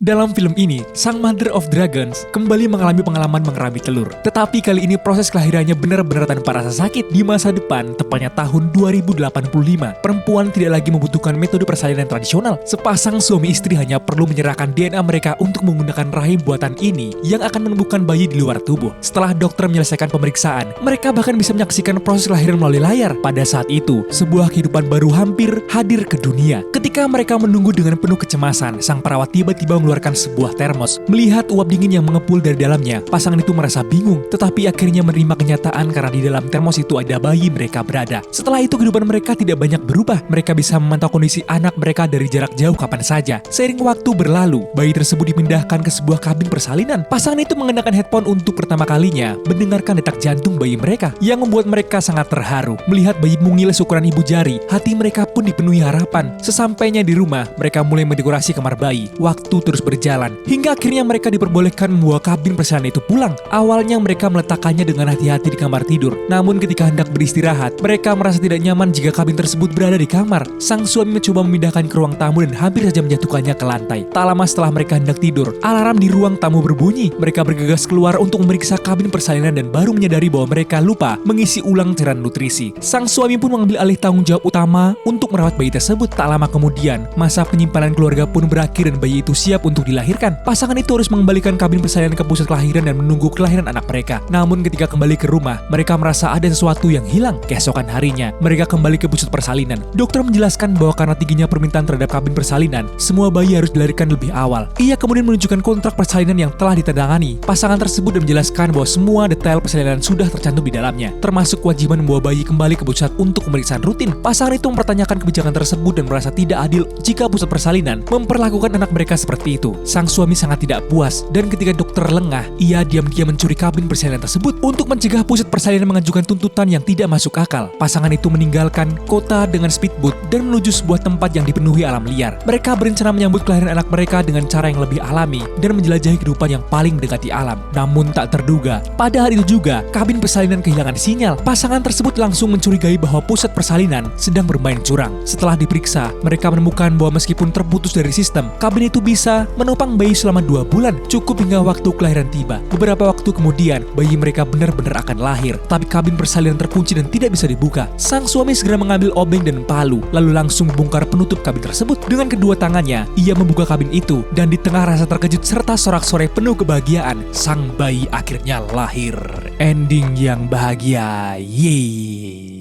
Dalam film ini, sang Mother of Dragons kembali mengalami pengalaman mengerami telur. Tetapi kali ini proses kelahirannya benar-benar tanpa rasa sakit. Di masa depan, tepatnya tahun 2085, perempuan tidak lagi membutuhkan metode persalinan tradisional. Sepasang suami istri hanya perlu menyerahkan DNA mereka untuk menggunakan rahim buatan ini yang akan menumbuhkan bayi di luar tubuh. Setelah dokter menyelesaikan pemeriksaan, mereka bahkan bisa menyaksikan proses kelahiran melalui layar. Pada saat itu, sebuah kehidupan baru hampir hadir ke dunia. Ketika mereka menunggu dengan penuh kecemasan, sang perawat tiba-tiba mengeluarkan sebuah termos. Melihat uap dingin yang mengepul dari dalamnya, pasangan itu merasa bingung, tetapi akhirnya menerima kenyataan karena di dalam termos itu ada bayi mereka berada. Setelah itu kehidupan mereka tidak banyak berubah. Mereka bisa memantau kondisi anak mereka dari jarak jauh kapan saja. Seiring waktu berlalu, bayi tersebut dipindahkan ke sebuah kabin persalinan. Pasangan itu mengenakan headphone untuk pertama kalinya mendengarkan detak jantung bayi mereka, yang membuat mereka sangat terharu. Melihat bayi mungil seukuran ibu jari, hati mereka pun dipenuhi harapan. Sesampainya di rumah, mereka mulai mendekorasi kamar bayi. Waktu terus berjalan, hingga akhirnya mereka diperbolehkan membawa kabin persalinan itu pulang. Awalnya mereka meletakkannya dengan hati-hati di kamar tidur. Namun ketika hendak beristirahat, mereka merasa tidak nyaman jika kabin tersebut berada di kamar. Sang suami mencoba memindahkan ke ruang tamu dan hampir saja menjatuhkannya ke lantai. Tak lama setelah mereka hendak tidur, alarm di ruang tamu berbunyi. Mereka bergegas keluar untuk memeriksa kabin persalinan dan baru menyadari bahwa mereka lupa mengisi ulang cairan nutrisi. Sang suami pun mengambil alih tanggung jawab utama untuk merawat bayi tersebut. Tak lama kemudian, masa penyimpanan keluarga pun berakhir dan bayi itu siap untuk dilahirkan. Pasangan itu harus mengembalikan kabin persalinan ke pusat kelahiran dan menunggu kelahiran anak mereka. Namun ketika kembali ke rumah, mereka merasa ada sesuatu yang hilang. Keesokan harinya, mereka kembali ke pusat persalinan. Dokter menjelaskan bahwa karena tingginya permintaan terhadap kabin persalinan, semua bayi harus dilahirkan lebih awal. Ia kemudian menunjukkan kontrak persalinan yang telah ditandatangani pasangan tersebut dan menjelaskan bahwa semua detail persalinan sudah tercantum di dalamnya, termasuk kewajiban membawa bayi kembali ke pusat untuk pemeriksaan rutin. Pasangan itu mempertanyakan kebijakan tersebut dan merasa tidak adil jika pusat persalinan memperlakukan anak mereka seperti itu. Sang suami sangat tidak puas, dan ketika dokter lengah, ia diam-diam mencuri kabin persalinan tersebut untuk mencegah pusat persalinan mengajukan tuntutan yang tidak masuk akal. Pasangan itu meninggalkan kota dengan speedboat dan menuju sebuah tempat yang dipenuhi alam liar. Mereka berencana menyambut kelahiran anak mereka dengan cara yang lebih alami dan menjelajahi kehidupan yang paling mendekati alam. Namun tak terduga, pada hari itu juga kabin persalinan kehilangan sinyal. Pasangan tersebut langsung mencurigai bahwa pusat persalinan sedang bermain curang. Setelah diperiksa, mereka menemukan bahwa meskipun terputus dari sistem, kabin itu bisa menopang bayi selama 2 bulan, cukup hingga waktu kelahiran tiba. Beberapa waktu kemudian, bayi mereka benar-benar akan lahir, tapi kabin persalinan terkunci dan tidak bisa dibuka. Sang suami segera mengambil obeng dan palu, lalu langsung membongkar penutup kabin tersebut. Dengan kedua tangannya, ia membuka kabin itu, dan di tengah rasa terkejut serta sorak-sorai penuh kebahagiaan, sang bayi akhirnya lahir. Ending yang bahagia, yeay.